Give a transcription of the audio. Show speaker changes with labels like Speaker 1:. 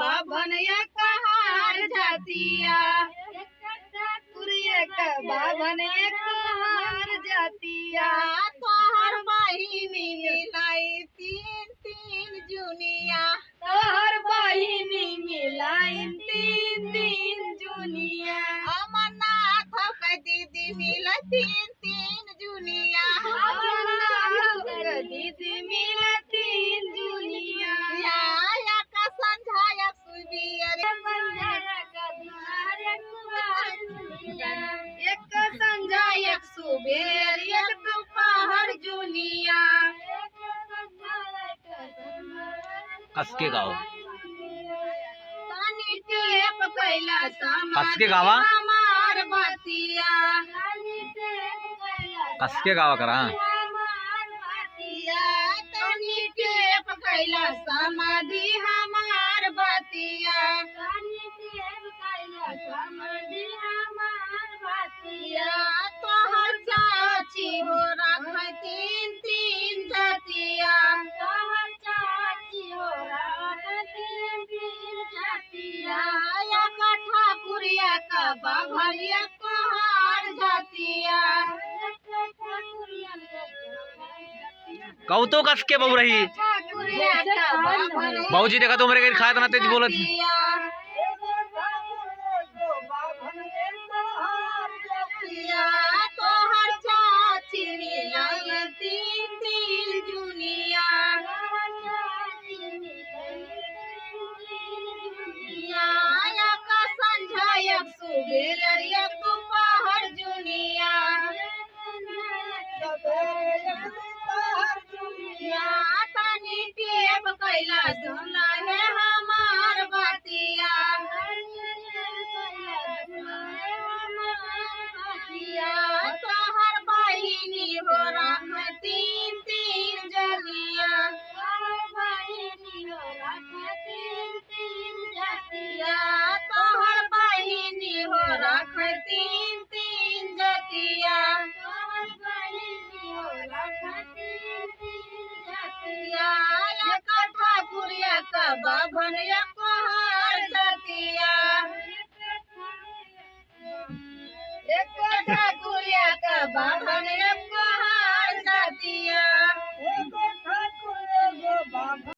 Speaker 1: बाभन एक हार जातिया, एक बाभन एक हार जातिया।
Speaker 2: तोहर बहिनी मिलाई तीन तीन जुनिया,
Speaker 1: तोहर बहिनी मिलाई तीन तीन जुनिया।
Speaker 2: अमरनाथ के दीदी मिला तीन तीन जुनिया,
Speaker 1: अमरनाथ के दीदी मिला तीन जुनिया।
Speaker 2: एक संझा एक सुबियर,
Speaker 1: एक संझा एक सुबेर एक दोपहर जुनिया।
Speaker 3: कस के गाओ,
Speaker 1: पानी टेप कैला
Speaker 3: कस के गावा,
Speaker 1: हमार बतिया।
Speaker 3: कस के गावा करा।
Speaker 1: पानी टेप कैला समाधि हमार बतिया।
Speaker 2: तोहर चाची हो रख तीन तीन जतिया, एक ठाकुरिया का बाभरिया कहार जातिया।
Speaker 3: कहू तो कस के बहु रही।
Speaker 1: ठाकुरिया का बाभरिया
Speaker 3: बाबूजी देखा तो मेरे खाया ना तेज बोलत।
Speaker 1: जातिया।